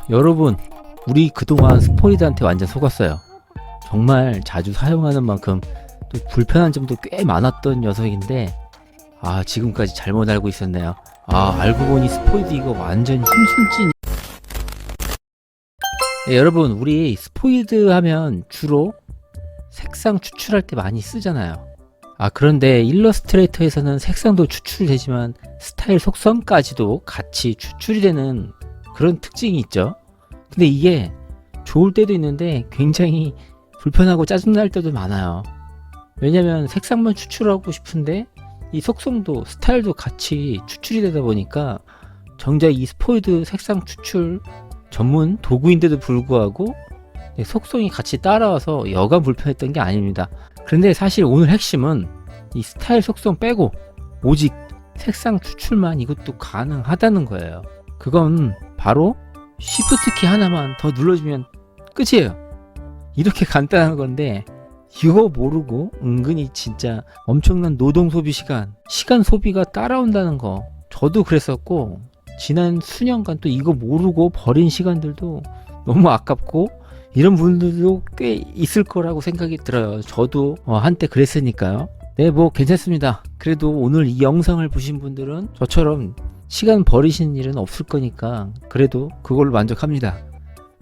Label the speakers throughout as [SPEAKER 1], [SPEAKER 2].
[SPEAKER 1] 여러분, 우리 그동안 스포이드한테 완전 속았어요. 정말 자주 사용하는 만큼 또 불편한 점도 꽤 많았던 녀석인데, 지금까지 잘못 알고 있었네요. 알고 보니 스포이드 이거 완전 힘순찐. 네, 여러분, 우리 스포이드 하면 주로 색상 추출할 때 많이 쓰잖아요. 그런데 일러스트레이터에서는 색상도 추출되지만 스타일 속성까지도 같이 추출이 되는 그런 특징이 있죠. 근데 이게 좋을 때도 있는데 굉장히 불편하고 짜증날 때도 많아요. 왜냐면 색상만 추출하고 싶은데 이 속성도 스타일도 같이 추출이 되다 보니까 정작 이 스포이드 색상 추출 전문 도구인데도 불구하고 속성이 같이 따라와서 여간 불편했던 게 아닙니다. 그런데 사실 오늘 핵심은 이 스타일 속성 빼고 오직 색상 추출만 이것도 가능하다는 거예요. 그건 바로 Shift 키 하나만 더 눌러주면 끝이에요. 이렇게 간단한 건데 이거 모르고 은근히 진짜 엄청난 노동 소비 시간 소비가 따라온다는 거, 저도 그랬었고 지난 수년간 또 이거 모르고 버린 시간들도 너무 아깝고 이런 분들도 꽤 있을 거라고 생각이 들어요. 저도 한때 그랬으니까요. 네, 뭐 괜찮습니다. 그래도 오늘 이 영상을 보신 분들은 저처럼 시간 버리시는 일은 없을 거니까 그래도 그걸로 만족합니다.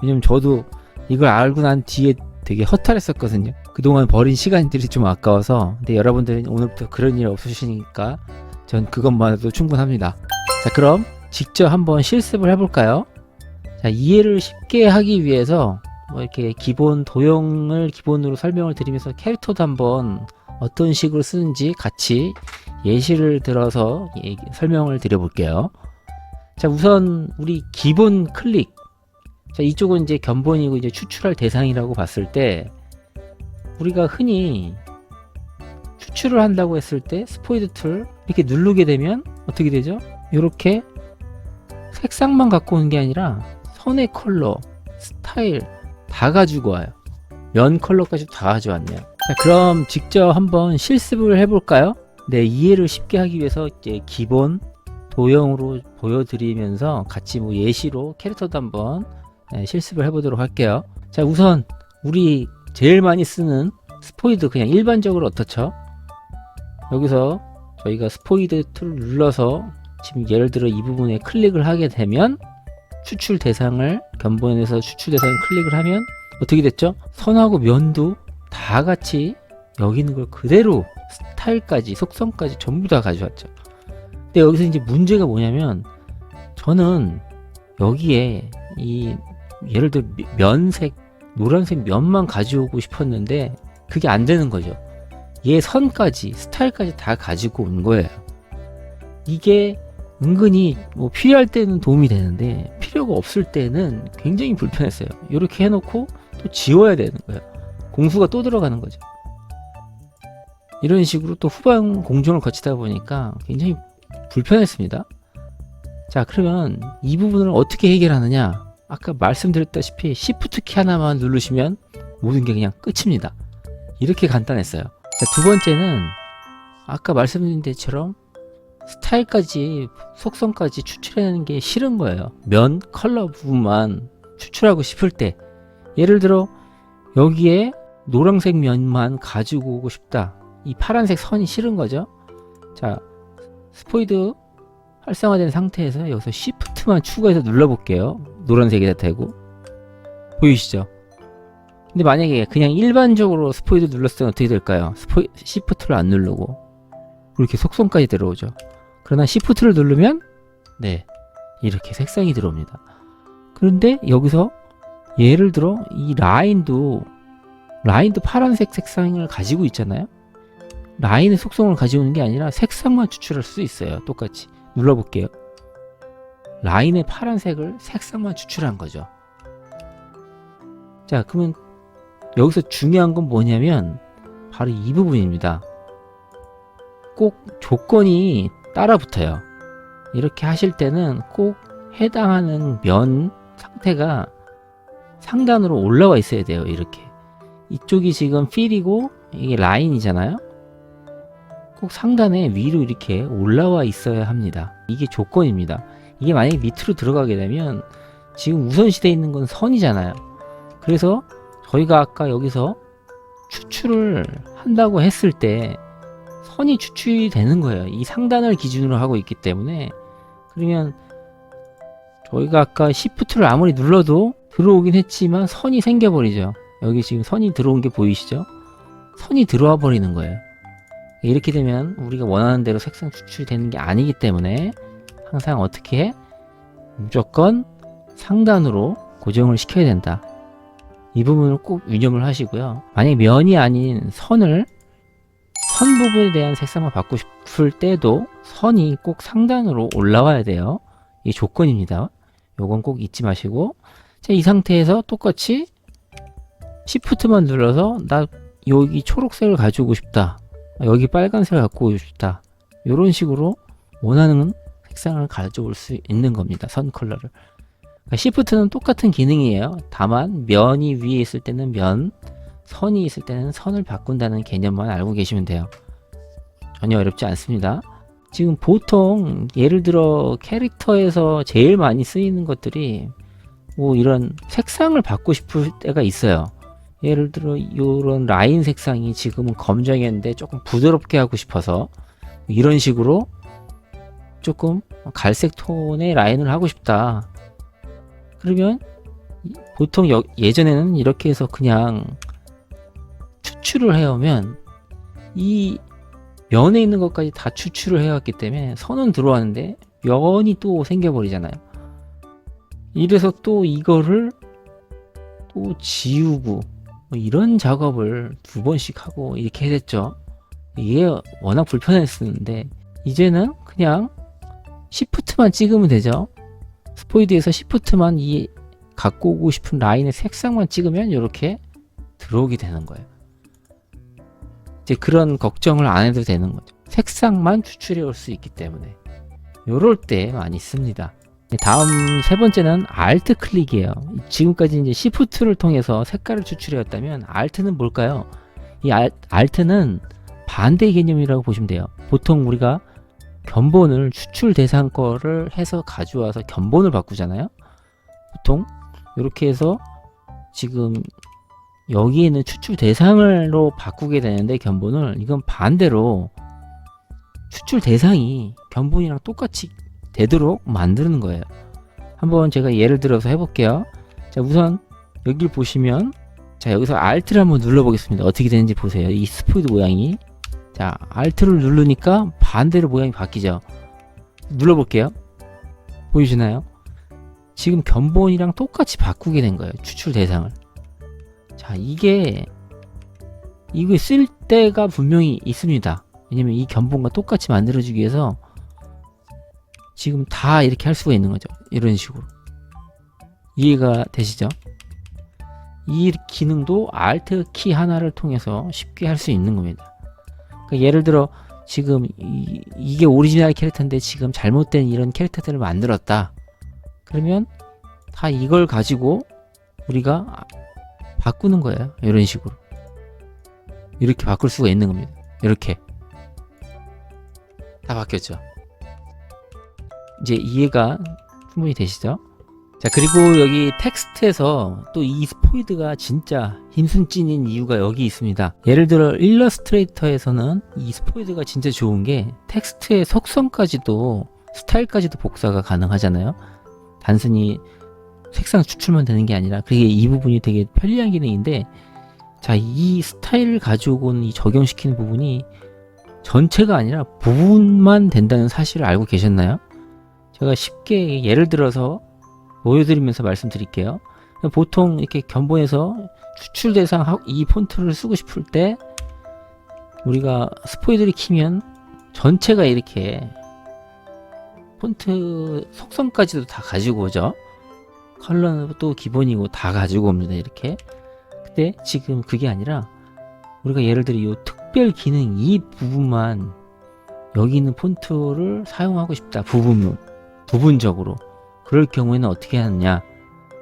[SPEAKER 1] 왜냐면 저도 이걸 알고 난 뒤에 되게 허탈했었거든요. 그동안 버린 시간들이 좀 아까워서. 근데 여러분들은 오늘부터 그런 일 없으시니까 전 그것만으로도 충분합니다. 자, 그럼 직접 한번 실습을 해볼까요? 자, 이해를 쉽게 하기 위해서 이렇게 기본 도형을 기본으로 설명을 드리면서 캐릭터도 한번 어떤 식으로 쓰는지 같이 예시를 들어서 설명을 드려볼게요. 자, 우선 우리 기본 클릭. 자, 이쪽은 이제 견본이고 이제 추출할 대상이라고 봤을 때 우리가 흔히 추출을 한다고 했을 때 스포이드 툴 이렇게 누르게 되면 어떻게 되죠? 이렇게 색상만 갖고 오는 게 아니라 선의 컬러, 스타일 다 가지고 와요. 면 컬러까지 다 가져왔네요. 자, 그럼 직접 한번 실습을 해볼까요? 네, 이해를 쉽게 하기 위해서 이제 기본 도형으로 보여드리면서 같이 뭐 예시로 캐릭터도 한번 실습을 해보도록 할게요. 자, 우선 우리 제일 많이 쓰는 스포이드 그냥 일반적으로 어떻죠? 여기서 저희가 스포이드 툴을 눌러서 지금 예를 들어 이 부분에 클릭을 하게 되면 추출 대상을 견본에서 추출 대상을 클릭을 하면 어떻게 됐죠? 선하고 면도 다 같이 여기 있는 걸 그대로 스타일까지 속성까지 전부 다 가져왔죠. 근데 여기서 이제 문제가 뭐냐면 저는 여기에 이 예를 들어 면색 노란색 면만 가져오고 싶었는데 그게 안 되는 거죠. 얘 선까지 스타일까지 다 가지고 온 거예요. 이게 은근히 뭐 필요할 때는 도움이 되는데 필요가 없을 때는 굉장히 불편했어요. 이렇게 해놓고 또 지워야 되는 거예요. 공수가 또 들어가는 거죠. 이런 식으로 또 후반 공정을 거치다 보니까 굉장히 불편했습니다. 자, 그러면 이 부분을 어떻게 해결하느냐? 아까 말씀드렸다시피 Shift 키 하나만 누르시면 모든 게 그냥 끝입니다. 이렇게 간단했어요. 자, 두 번째는 아까 말씀드린 데처럼 스타일까지 속성까지 추출하는 게 싫은 거예요. 면 컬러 부분만 추출하고 싶을 때 예를 들어 여기에 노란색 면만 가지고 오고 싶다. 이 파란색 선이 싫은 거죠. 자, 스포이드 활성화된 상태에서 여기서 Shift만 추가해서 눌러볼게요. 노란색에다 대고 보이시죠? 근데 만약에 그냥 일반적으로 스포이드 눌렀을 때는 어떻게 될까요? Shift를 안 누르고 이렇게 속성까지 들어오죠. 그러나 Shift를 누르면 네, 이렇게 색상이 들어옵니다. 그런데 여기서 예를 들어 이 라인도 파란색 색상을 가지고 있잖아요. 라인의 속성을 가지고 있는 게 아니라 색상만 추출할 수 있어요. 똑같이 눌러볼게요. 라인의 파란색을 색상만 추출한 거죠. 자, 그러면 여기서 중요한 건 뭐냐면 바로 이 부분입니다. 꼭 조건이 따라 붙어요. 이렇게 하실 때는 꼭 해당하는 면 상태가 상단으로 올라와 있어야 돼요. 이렇게 이쪽이 지금 필이고 이게 라인이잖아요. 꼭 상단에 위로 이렇게 올라와 있어야 합니다. 이게 조건입니다. 이게 만약에 밑으로 들어가게 되면 지금 우선시되어 있는 건 선이잖아요. 그래서 저희가 아까 여기서 추출을 한다고 했을 때 선이 추출이 되는 거예요. 이 상단을 기준으로 하고 있기 때문에. 그러면 저희가 아까 Shift를 아무리 눌러도 들어오긴 했지만 선이 생겨버리죠. 여기 지금 선이 들어온 게 보이시죠? 선이 들어와 버리는 거예요. 이렇게 되면 우리가 원하는 대로 색상 추출이 되는 게 아니기 때문에 항상 어떻게 해? 무조건 상단으로 고정을 시켜야 된다. 이 부분을 꼭 유념을 하시고요. 만약에 면이 아닌 선을 선 부분에 대한 색상만 받고 싶을 때도 선이 꼭 상단으로 올라와야 돼요. 이게 조건입니다. 요건 꼭 잊지 마시고, 자, 이 상태에서 똑같이 Shift만 눌러서 나 여기 초록색을 가지고 싶다, 여기 빨간색을 갖고 오고 싶다, 이런 식으로 원하는 색상을 가져올 수 있는 겁니다. 선 컬러를. 그러니까 Shift는 똑같은 기능이에요. 다만 면이 위에 있을 때는 면, 선이 있을 때는 선을 바꾼다는 개념만 알고 계시면 돼요. 전혀 어렵지 않습니다. 지금 보통 예를 들어 캐릭터에서 제일 많이 쓰이는 것들이 뭐 이런 색상을 바꾸고 싶을 때가 있어요. 예를 들어 이런 라인 색상이 지금은 검정이었는데 조금 부드럽게 하고 싶어서 이런 식으로 조금 갈색 톤의 라인을 하고 싶다. 그러면 보통 예전에는 이렇게 해서 그냥 추출을 해오면 이 면에 있는 것까지 다 추출을 해왔기 때문에 선은 들어왔는데 면이 또 생겨버리잖아요. 이래서 또 이거를 또 지우고 뭐 이런 작업을 2번씩 하고 이렇게 했죠. 이게 워낙 불편했었는데 이제는 그냥 Shift만 찍으면 되죠. 스포이드에서 Shift만 이 갖고 오고 싶은 라인의 색상만 찍으면 이렇게 들어오게 되는 거예요. 이제 그런 걱정을 안 해도 되는 거죠. 색상만 추출해 올 수 있기 때문에 요럴 때 많이 씁니다. 다음 세 번째는 Alt 클릭이에요. 지금까지 이제 Shift를 통해서 색깔을 추출해 왔다면 Alt는 뭘까요? 이 Alt는 반대 개념이라고 보시면 돼요. 보통 우리가 견본을 추출 대상 거를 해서 가져와서 견본을 바꾸잖아요. 보통 이렇게 해서 지금 여기에 있는 추출 대상으로 바꾸게 되는데 견본을, 이건 반대로 추출 대상이 견본이랑 똑같이 되도록 만드는 거예요. 한번 제가 예를 들어서 해볼게요. 자, 우선 여기를 보시면, 자, 여기서 Alt를 한번 눌러보겠습니다. 어떻게 되는지 보세요. 이 스포이드 모양이. 자, Alt를 누르니까 반대로 모양이 바뀌죠. 눌러볼게요. 보이시나요? 지금 견본이랑 똑같이 바꾸게 된 거예요. 추출 대상을. 자, 이게 쓸 때가 분명히 있습니다. 왜냐면 이 견본과 똑같이 만들어주기 위해서 지금 다 이렇게 할 수가 있는 거죠. 이런 식으로. 이해가 되시죠? 이 기능도 Alt 키 하나를 통해서 쉽게 할 수 있는 겁니다. 그러니까 예를 들어 지금 이게 오리지널 캐릭터인데 지금 잘못된 이런 캐릭터들을 만들었다. 그러면 다 이걸 가지고 우리가 바꾸는 거예요. 이런 식으로. 이렇게 바꿀 수가 있는 겁니다. 이렇게. 다 바뀌었죠. 이제 이해가 충분히 되시죠? 자, 그리고 여기 텍스트에서 또 이 스포이드가 진짜 힘순찐인 이유가 여기 있습니다. 예를 들어 일러스트레이터에서는 이 스포이드가 진짜 좋은 게 텍스트의 속성까지도 스타일까지도 복사가 가능하잖아요. 단순히 색상 추출만 되는 게 아니라, 그게 이 부분이 되게 편리한 기능인데, 자, 이 스타일을 가지고 온 이 적용시키는 부분이 전체가 아니라 부분만 된다는 사실을 알고 계셨나요? 제가 쉽게 예를 들어서 보여드리면서 말씀드릴게요. 보통 이렇게 견본에서 추출 대상 이 폰트를 쓰고 싶을 때 우리가 스포이드를 키면 전체가 이렇게 폰트 속성까지도 다 가지고 오죠. 컬러는 또 기본이고 다 가지고 옵니다. 이렇게. 근데 지금 그게 아니라 우리가 예를 들어 이 특별 기능 이 부분만 여기 있는 폰트를 사용하고 싶다. 부분적으로. 그럴 경우에는 어떻게 하느냐.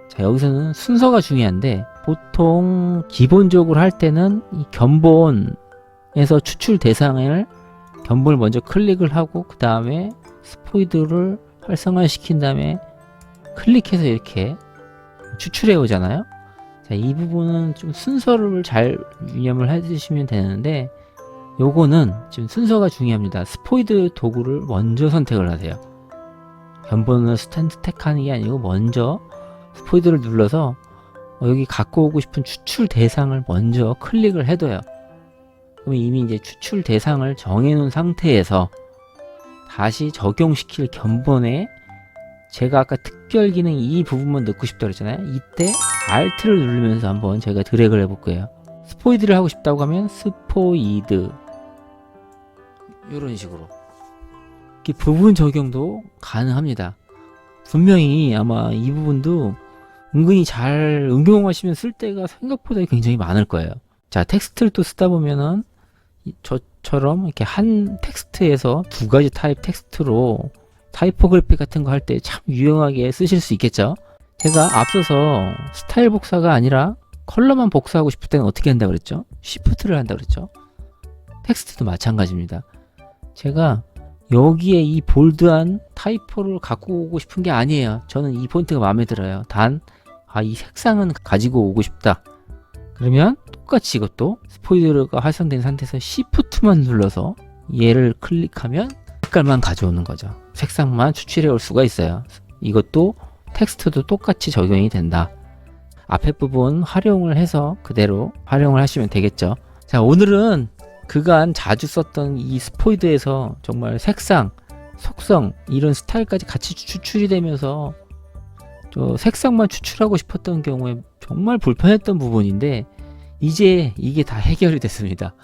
[SPEAKER 1] 자, 여기서는 순서가 중요한데 보통 기본적으로 할 때는 이 견본에서 추출 대상을 견본을 먼저 클릭을 하고 그 다음에 스포이드를 활성화시킨 다음에 클릭해서 이렇게 추출해 오잖아요. 자, 이 부분은 좀 순서를 잘 유념을 해주시면 되는데, 요거는 지금 순서가 중요합니다. 스포이드 도구를 먼저 선택을 하세요. 견본을 스탠드 택하는 게 아니고 먼저 스포이드를 눌러서 여기 갖고 오고 싶은 추출 대상을 먼저 클릭을 해둬요. 그럼 이미 이제 추출 대상을 정해놓은 상태에서 다시 적용시킬 견본에 제가 아까 특별 기능 이 부분만 넣고 싶다고 그랬잖아요. 이때 Alt를 누르면서 한번 제가 드래그를 해볼 거예요. 스포이드를 하고 싶다고 하면 스포이드, 이런 식으로 이렇게 부분 적용도 가능합니다. 분명히 아마 이 부분도 은근히 잘 응용하시면 쓸 때가 생각보다 굉장히 많을 거예요. 자, 텍스트를 또 쓰다 보면은 저처럼 이렇게 한 텍스트에서 두 가지 타입 텍스트로 타이포그래피 같은 거 할 때 참 유용하게 쓰실 수 있겠죠. 제가 앞서서 스타일 복사가 아니라 컬러만 복사하고 싶을 때는 어떻게 한다고 그랬죠? 쉬프트를 한다고 그랬죠. 텍스트도 마찬가지입니다. 제가 여기에 이 볼드한 타이포를 갖고 오고 싶은 게 아니에요. 저는 이 폰트가 마음에 들어요. 단, 이 색상은 가지고 오고 싶다. 그러면 똑같이 이것도 스포이드가 활성된 상태에서 Shift만 눌러서 얘를 클릭하면 색깔만 가져오는 거죠. 색상만 추출해 올 수가 있어요. 이것도 텍스트도 똑같이 적용이 된다. 앞에 부분 활용을 해서 그대로 활용을 하시면 되겠죠. 자, 오늘은 그간 자주 썼던 이 스포이드에서 정말 색상, 속성, 이런 스타일까지 같이 추출이 되면서 저 색상만 추출하고 싶었던 경우에 정말 불편했던 부분인데 이제 이게 다 해결이 됐습니다.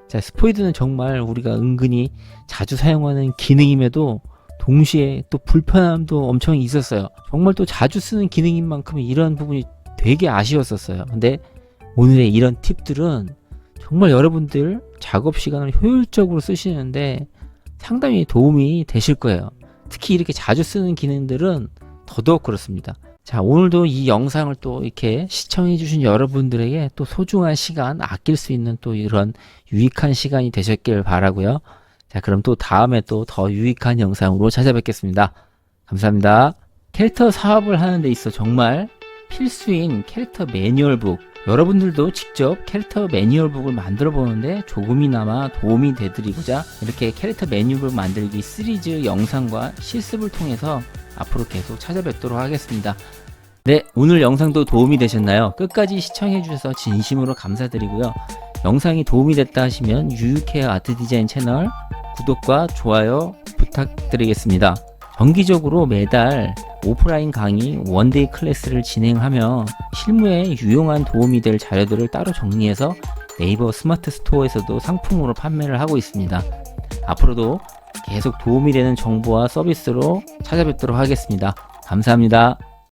[SPEAKER 1] 자, 스포이드는 정말 우리가 은근히 자주 사용하는 기능임에도 동시에 또 불편함도 엄청 있었어요. 정말 또 자주 쓰는 기능인 만큼 이런 부분이 되게 아쉬웠었어요. 근데 오늘의 이런 팁들은 정말 여러분들 작업 시간을 효율적으로 쓰시는데 상당히 도움이 되실 거예요. 특히 이렇게 자주 쓰는 기능들은 더더욱 그렇습니다. 자, 오늘도 이 영상을 또 이렇게 시청해 주신 여러분들에게 또 소중한 시간 아낄 수 있는 또 이런 유익한 시간이 되셨길 바라고요. 자, 그럼 또 다음에 또 더 유익한 영상으로 찾아뵙겠습니다. 감사합니다. 캐릭터 사업을 하는 데 있어 정말 필수인 캐릭터 매뉴얼북, 여러분들도 직접 캐릭터 매뉴얼북을 만들어 보는데 조금이나마 도움이 되드리고자 이렇게 캐릭터 매뉴얼북 만들기 시리즈 영상과 실습을 통해서 앞으로 계속 찾아뵙도록 하겠습니다. 네, 오늘 영상도 도움이 되셨나요? 끝까지 시청해 주셔서 진심으로 감사드리고요. 영상이 도움이 됐다 하시면 유유케어 아트 디자인 채널 구독과 좋아요 부탁드리겠습니다. 정기적으로 매달 오프라인 강의 원데이 클래스를 진행하며 실무에 유용한 도움이 될 자료들을 따로 정리해서 네이버 스마트 스토어에서도 상품으로 판매를 하고 있습니다. 앞으로도 계속 도움이 되는 정보와 서비스로 찾아뵙도록 하겠습니다. 감사합니다.